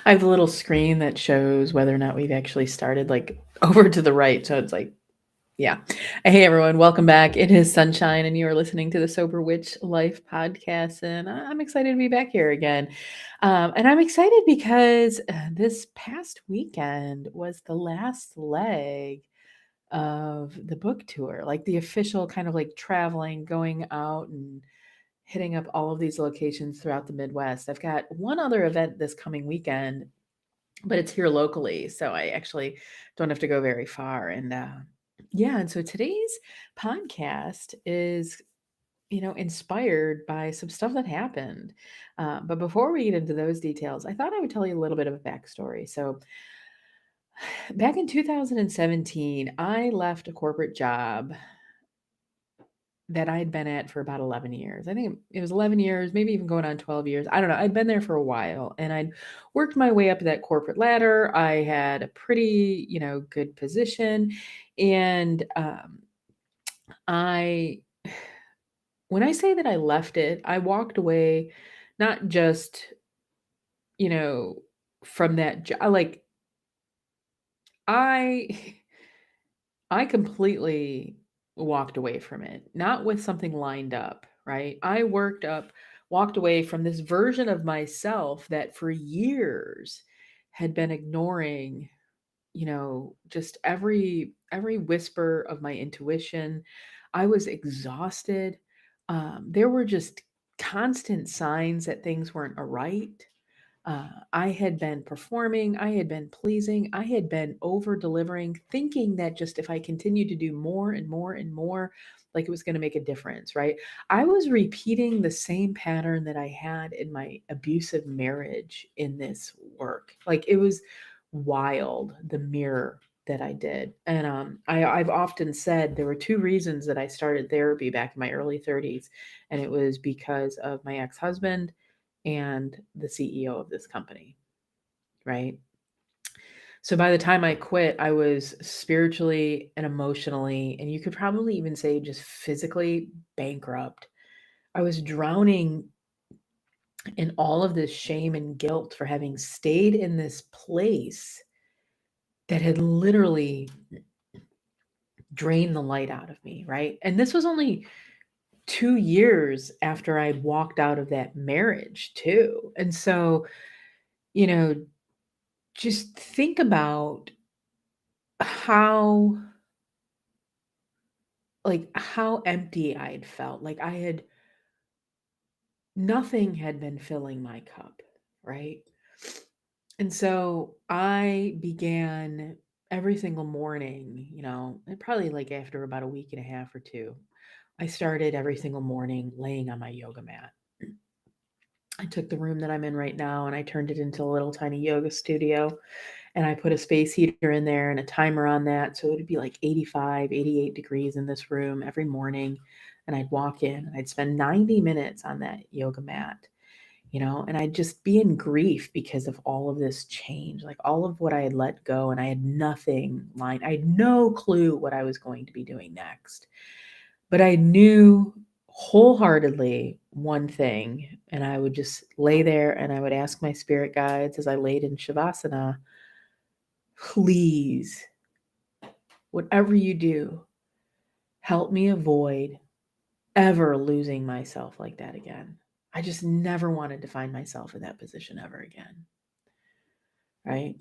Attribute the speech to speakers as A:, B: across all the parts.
A: I have a little screen that shows whether or not we've actually started, like, over to the right, so it's like yeah. Hey, everyone, welcome back. It is Sunshine, and you are listening to the Sober Witch Life podcast, and I'm excited to be back here again. And I'm excited because this past weekend was the last leg of the book tour, like the official kind of like traveling, going out and hitting up all of these locations throughout the Midwest. I've got one other event this coming weekend, but it's here locally, so I actually don't have to go very far. And yeah, and so today's podcast is, inspired by some stuff that happened. But before we get into those details, I thought I would tell you a little bit of a backstory. So back in 2017, I left a corporate job that I'd been at for about 11 years. I think it was 11 years, maybe even going on 12 years. I don't know. I'd been there for a while and I'd worked my way up that corporate ladder. I had a pretty, good position. And I, when I say that I left it, I walked away not just, you know, from that job. Like, I, I completely walked away from it, not with something lined up, right? I walked away from this version of myself that for years had been ignoring, just every whisper of my intuition. I was exhausted. There were just constant signs that things weren't right. I had been performing, I had been pleasing, I had been over delivering, thinking that just if I continued to do more and more and more, like it was going to make a difference, right? I was repeating the same pattern that I had in my abusive marriage in this work. Like it was wild, the mirror that I did. And I've often said there were two reasons that I started therapy back in my early 30s. And it was because of my ex husband and the CEO of this company, right? So by the time I quit, I was spiritually and emotionally, and you could probably even say just physically bankrupt. I was drowning in all of this shame and guilt for having stayed in this place that had literally drained the light out of me, right? And this was only 2 years after I walked out of that marriage, too. And so, you know, just think about how how empty I'd felt. Like I had nothing had been filling my cup, right? And so I began every single morning, and probably like after about a week and a half or two, I started every single morning laying on my yoga mat. I took the room that I'm in right now and I turned it into a little tiny yoga studio. And I put a space heater in there and a timer on that. So it would be like 85, 88 degrees in this room every morning. And I'd walk in and I'd spend 90 minutes on that yoga mat, and I'd just be in grief because of all of this change, like all of what I had let go. And I had nothing lined, I had no clue what I was going to be doing next. But I knew wholeheartedly one thing. And I would just lay there and I would ask my spirit guides as I laid in Shavasana, please, whatever you do, help me avoid ever losing myself like that again. I just never wanted to find myself in that position ever again. Right.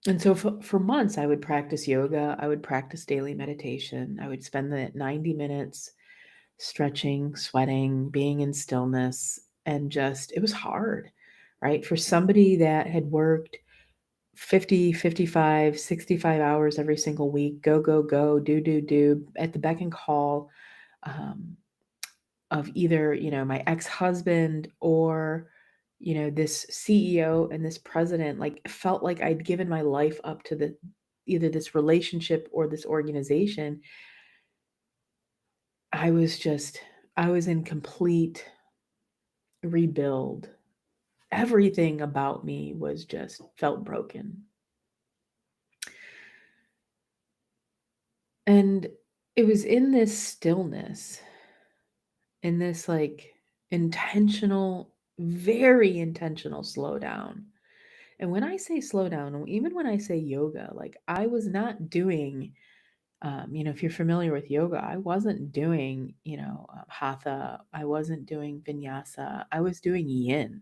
A: And so for months, I would practice yoga. I would practice daily meditation. I would spend the 90 minutes stretching, sweating, being in stillness. And just, it was hard, right? For somebody that had worked 50, 55, 65 hours every single week, go, go, go, do, at the beck and call um, of either, my ex-husband or, this CEO and this president, like felt like I'd given my life up to either this relationship or this organization. I was in complete rebuild. Everything about me was just felt broken. And it was in this stillness, in this like intentional, very intentional slowdown, And when I say slow down, even when I say yoga, like I was not doing, if you're familiar with yoga, I wasn't doing, hatha, I wasn't doing vinyasa, I was doing yin,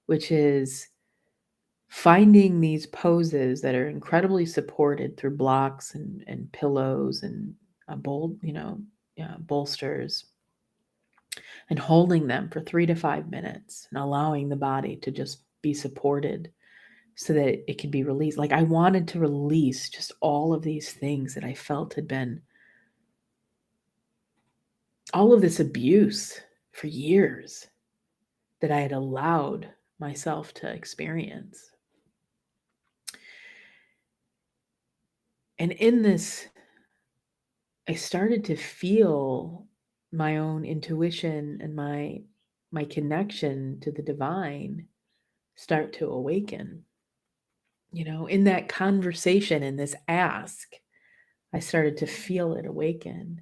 A: which is finding these poses that are incredibly supported through blocks and pillows and bolsters, and holding them for 3 to 5 minutes and allowing the body to just be supported so that it can be released. Like I wanted to release just all of these things that I felt had been all of this abuse for years that I had allowed myself to experience. And in this, I started to feel my own intuition and my connection to the divine start to awaken. In that conversation, in this ask, I started to feel it awaken.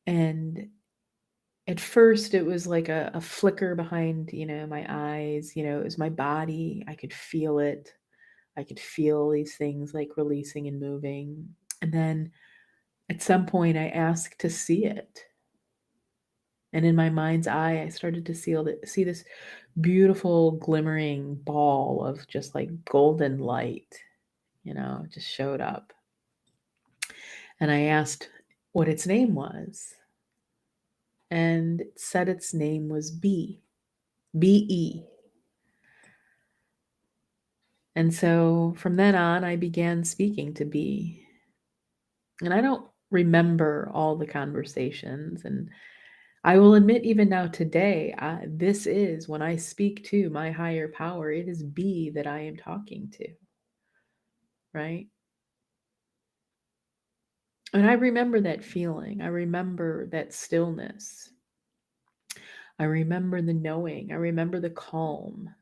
A: And at first it was like a flicker behind, my eyes, it was my body. I could feel it. I could feel these things like releasing and moving. And then at some point I asked to see it. And in my mind's eye, I started to see this beautiful glimmering ball of just like golden light, just showed up. And I asked what its name was. And it said its name was B-E. And so from then on, I began speaking to B. And I don't remember all the conversations. And I will admit, even now today, this is when I speak to my higher power, it is B that I am talking to, right? And I remember that feeling. I remember that stillness. I remember the knowing. I remember the calm.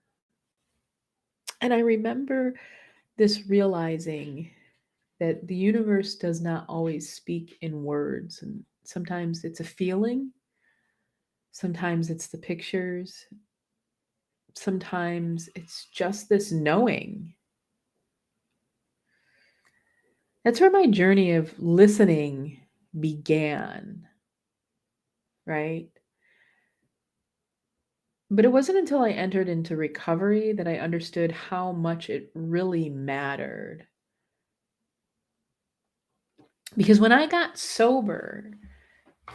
A: And I remember this realizing that the universe does not always speak in words. And sometimes it's a feeling, sometimes it's the pictures, sometimes it's just this knowing. That's where my journey of listening began, right? But it wasn't until I entered into recovery that I understood how much it really mattered. Because when I got sober,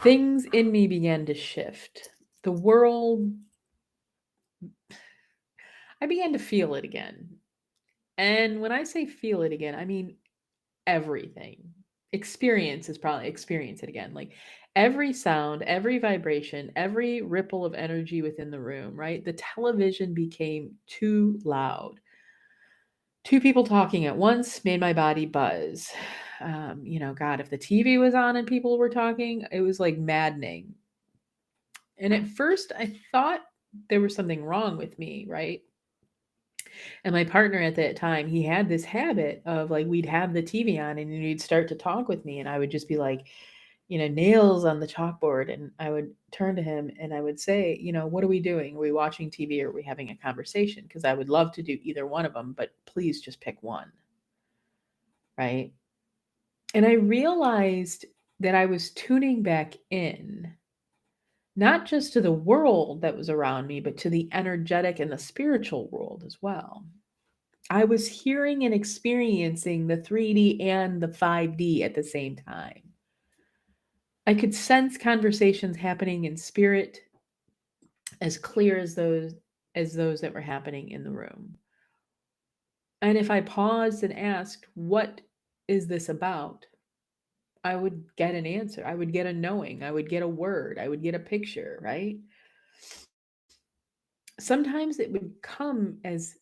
A: things in me began to shift. The world, I began to feel it again. And when I say feel it again, I mean everything. Experience is probably experience it again. Like every sound, every vibration, every ripple of energy within the room, right? The television became too loud. Two people talking at once made my body buzz. God, if the TV was on and people were talking, it was like maddening. And at first, I thought there was something wrong with me, right? And my partner at that time, he had this habit of like, we'd have the TV on and he'd start to talk with me, and I would just be like, nails on the chalkboard. And I would turn to him and I would say, what are we doing? Are we watching TV or are we having a conversation? Because I would love to do either one of them, but please just pick one. Right. And I realized that I was tuning back in, not just to the world that was around me, but to the energetic and the spiritual world as well. I was hearing and experiencing the 3D and the 5D at the same time. I could sense conversations happening in spirit as clear as those that were happening in the room. And if I paused and asked, "What is this about?" I would get an answer. I would get a knowing. I would get a word. I would get a picture, right? Sometimes it would come as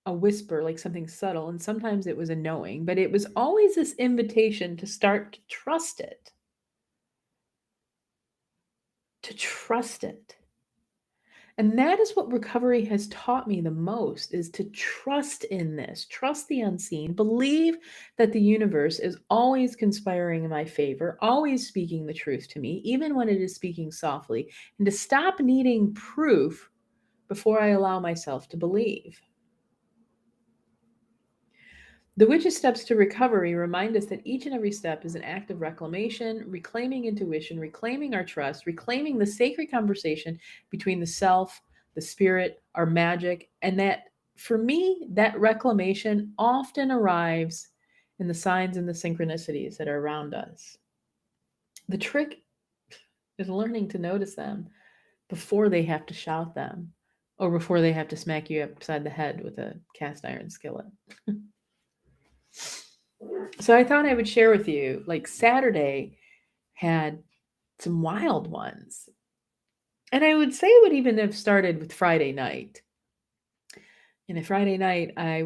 A: a whisper, like something subtle, and sometimes it was a knowing, but it was always this invitation to start to trust it. To trust it. And that is what recovery has taught me the most, is to trust in this, trust the unseen, believe that the universe is always conspiring in my favor, always speaking the truth to me, even when it is speaking softly, and to stop needing proof before I allow myself to believe. The witch's steps to recovery remind us that each and every step is an act of reclamation, reclaiming intuition, reclaiming our trust, reclaiming the sacred conversation between the self, the spirit, our magic, and that for me, that reclamation often arrives in the signs and the synchronicities that are around us. The trick is learning to notice them before they have to shout them or before they have to smack you upside the head with a cast iron skillet. So I thought I would share with you, like Saturday had some wild ones. And I would say it would even have started with Friday night. And a Friday night, my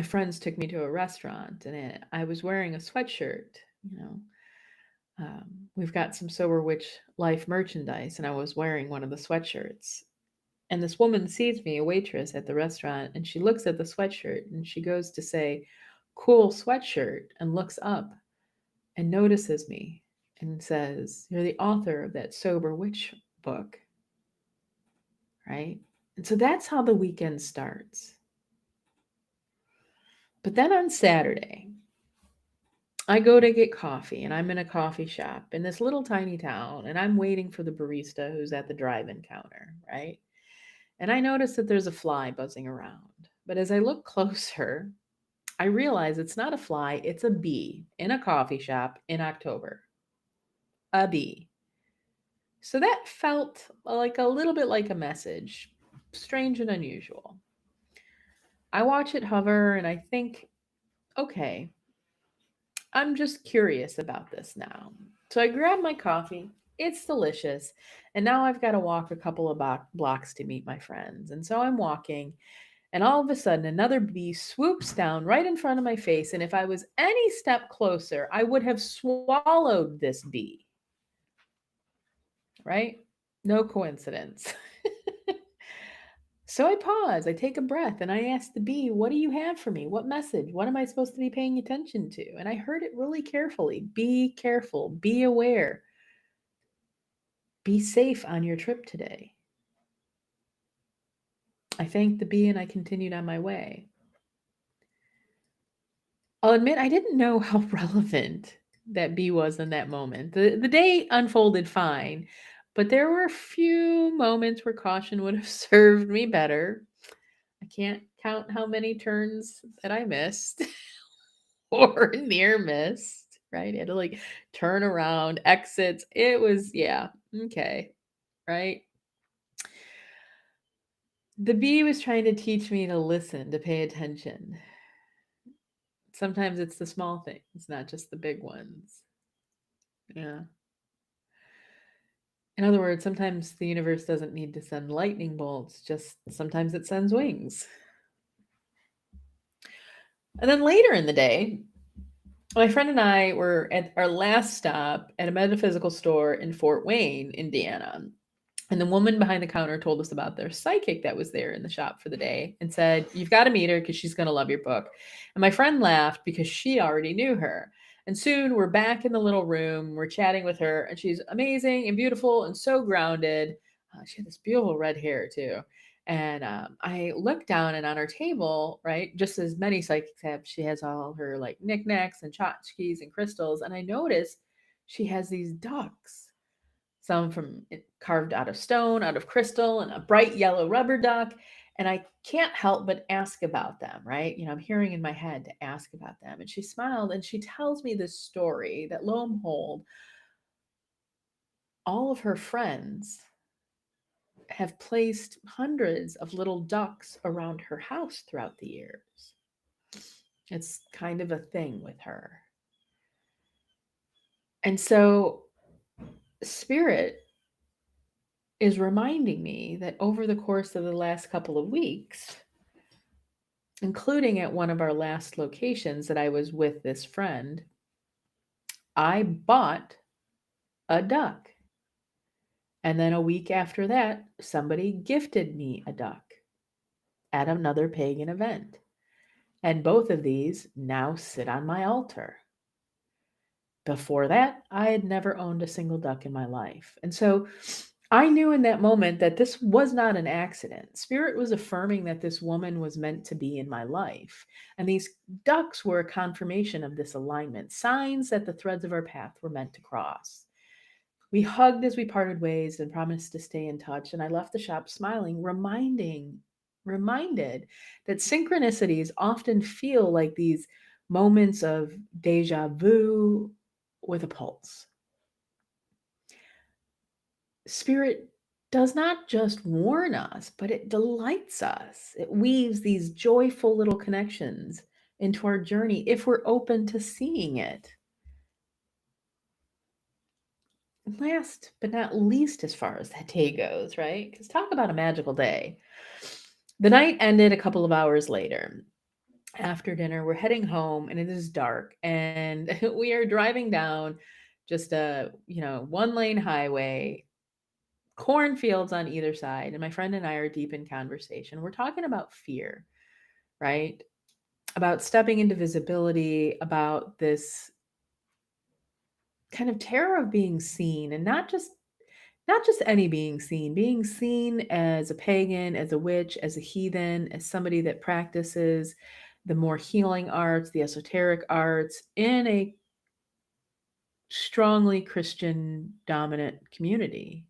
A: friends took me to a restaurant and I was wearing a sweatshirt. You know, we've got some Sober Witch Life merchandise, and I was wearing one of the sweatshirts. And this woman sees me, a waitress at the restaurant, and she looks at the sweatshirt and she goes to say, "Cool sweatshirt," and looks up and notices me and says, "You're the author of that Sober Witch book," right? And so that's how the weekend starts. But then on Saturday, I go to get coffee and I'm in a coffee shop in this little tiny town and I'm waiting for the barista who's at the drive-in counter, right? And I notice that there's a fly buzzing around. But as I look closer, I realize it's not a fly, it's a bee in a coffee shop in October. A bee. So that felt like a little bit like a message, strange and unusual. I watch it hover and I think, okay, I'm just curious about this now. So I grab my coffee. It's delicious. And now I've got to walk a couple of blocks to meet my friends. And so I'm walking, and all of a sudden, another bee swoops down right in front of my face. And if I was any step closer, I would have swallowed this bee, right? No coincidence. So I pause, I take a breath, and I ask the bee, "What do you have for me? What message? What am I supposed to be paying attention to?" And I heard it really carefully. Be careful, be aware, be safe on your trip today. I thanked the bee and I continued on my way. I'll admit I didn't know how relevant that bee was in that moment. The day unfolded fine, but there were a few moments where caution would have served me better. I can't count how many turns that I missed or near missed, right? I had to like turn around, exits. It was, yeah, okay, right? The bee was trying to teach me to listen, to pay attention. Sometimes it's the small things, not just the big ones. Yeah. In other words, sometimes the universe doesn't need to send lightning bolts, just sometimes it sends wings. And then later in the day, my friend and I were at our last stop at a metaphysical store in Fort Wayne, Indiana. And the woman behind the counter told us about their psychic that was there in the shop for the day and said, "You've got to meet her because she's going to love your book." And my friend laughed because she already knew her. And soon we're back in the little room. We're chatting with her, and she's amazing and beautiful and so grounded. She had this beautiful red hair, too. And I look down, and on her table, right, just as many psychics have, she has all her like knickknacks and tchotchkes and crystals. And I notice she has these ducks, some from carved out of stone, out of crystal, and a bright yellow rubber duck. And I can't help but ask about them, right? You know, I'm hearing in my head to ask about them. And she smiled and she tells me this story that lo and behold, all of her friends have placed hundreds of little ducks around her house throughout the years. It's kind of a thing with her. And so, Spirit is reminding me that over the course of the last couple of weeks, including at one of our last locations that I was with this friend, I bought a duck. And then a week after that, somebody gifted me a duck at another pagan event. And both of these now sit on my altar. Before that, I had never owned a single duck in my life. And so I knew in that moment that this was not an accident. Spirit was affirming that this woman was meant to be in my life. And these ducks were a confirmation of this alignment, signs that the threads of our path were meant to cross. We hugged as we parted ways and promised to stay in touch. And I left the shop smiling, reminded that synchronicities often feel like these moments of deja vu with a pulse. Spirit does not just warn us, but it delights us. It weaves these joyful little connections into our journey if we're open to seeing it. Last but not least, as far as that day goes, right? Because talk about a magical day. The night ended a couple of hours later. After dinner, we're heading home and it is dark and we are driving down just a, one lane highway, cornfields on either side. And my friend and I are deep in conversation. We're talking about fear, right? About stepping into visibility, about this kind of terror of being seen, and not just any being seen as a pagan, as a witch, as a heathen, as somebody that practices the more healing arts, the esoteric arts in a strongly Christian dominant community.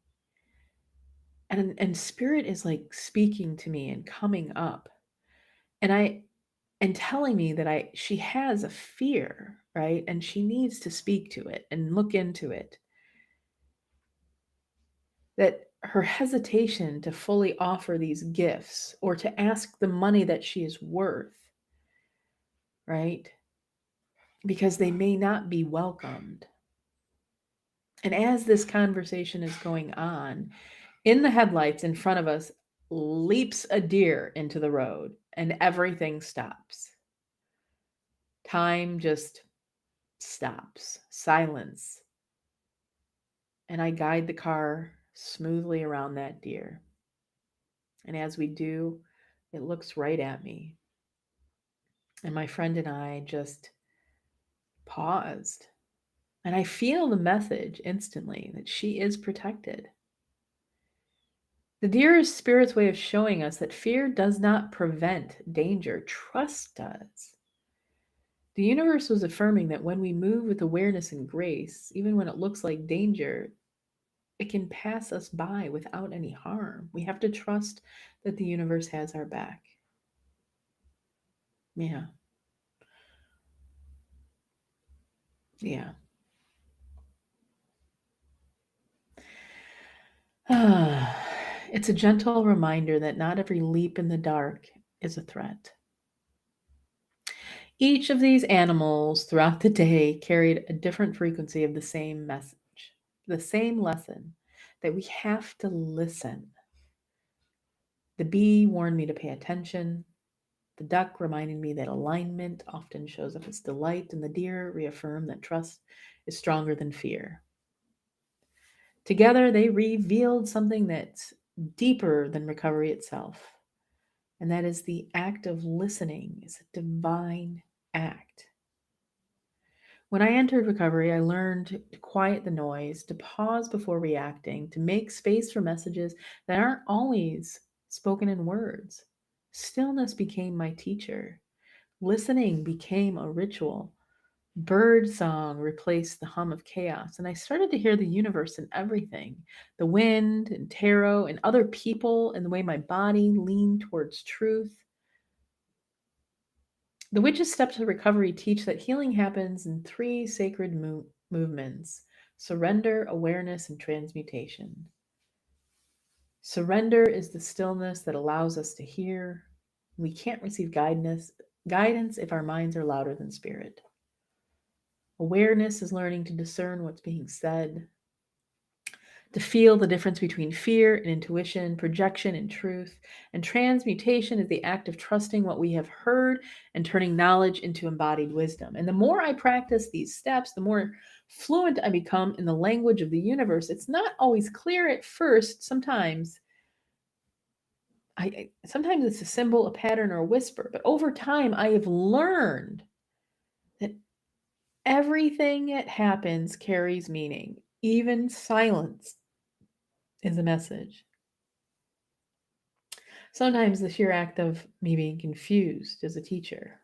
A: And spirit is like speaking to me and coming up. And telling me that I she has a fear, right? And she needs to speak to it and look into it. That her hesitation to fully offer these gifts or to ask the money that she is worth, right? Because they may not be welcomed. And as this conversation is going on, in the headlights in front of us leaps a deer into the road and everything stops. Time just stops. Silence. And I guide the car smoothly around that deer. And as we do, it looks right at me. And my friend and I just paused. And I feel the message instantly that she is protected. The deer is spirit's way of showing us that fear does not prevent danger, trust does. The universe was affirming that when we move with awareness and grace, even when it looks like danger, it can pass us by without any harm. We have to trust that the universe has our back. Yeah. Yeah. It's a gentle reminder that not every leap in the dark is a threat. Each of these animals throughout the day carried a different frequency of the same message, the same lesson that we have to listen. The bee warned me to pay attention. The duck reminded me that alignment often shows up as delight, and the deer reaffirmed that trust is stronger than fear. Together, they revealed something that's deeper than recovery itself, and that is the act of listening is a divine act. When I entered recovery, I learned to quiet the noise, to pause before reacting, to make space for messages that aren't always spoken in words. Stillness became my teacher. Listening became a ritual. Bird song replaced the hum of chaos, and I started to hear the universe in everything, the wind and tarot and other people, and the way my body leaned towards truth. The Witch's Steps to Recovery teach that healing happens in three sacred movements: surrender, awareness, and transmutation. Surrender is the stillness that allows us to hear. We can't receive guidance if our minds are louder than spirit. Awareness is learning to discern what's being said, to feel the difference between fear and intuition, projection and truth. And transmutation is the act of trusting what we have heard and turning knowledge into embodied wisdom. And the more I practice these steps, the more fluent I become in the language of the universe. It's not always clear at first. Sometimes it's a symbol, a pattern, or a whisper. But over time, I have learned that everything that happens carries meaning, even silence. is a message. Sometimes the sheer act of me being confused is a teacher.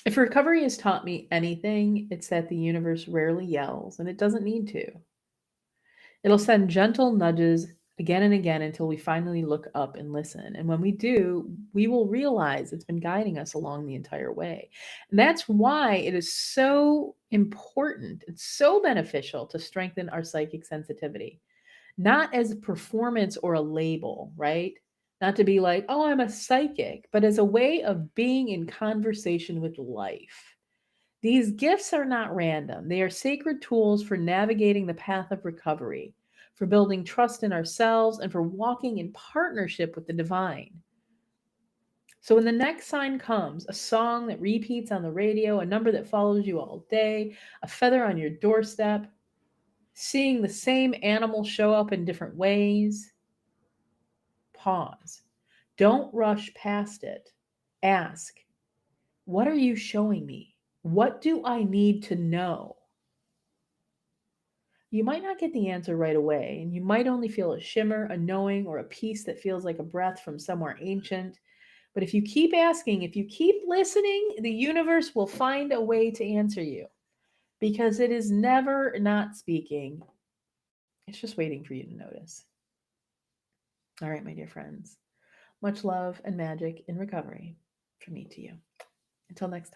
A: If recovery has taught me anything, it's that the universe rarely yells, and it doesn't need to. It'll send gentle nudges again and again until we finally look up and listen. And when we do, we will realize it's been guiding us along the entire way. And that's why it is so important, it's so beneficial to strengthen our psychic sensitivity, not as a performance or a label, right? Not to be like, oh, I'm a psychic, but as a way of being in conversation with life. These gifts are not random. They are sacred tools for navigating the path of recovery, for building trust in ourselves, and for walking in partnership with the divine. So when the next sign comes, a song that repeats on the radio, a number that follows you all day, a feather on your doorstep, seeing the same animal show up in different ways, pause. Don't rush past it. Ask, what are you showing me? What do I need to know? You might not get the answer right away, and you might only feel a shimmer, a knowing, or a peace that feels like a breath from somewhere ancient. But if you keep asking, if you keep listening, the universe will find a way to answer you because it is never not speaking. It's just waiting for you to notice. All right, my dear friends. Much love and magic in recovery from me to you. Until next time.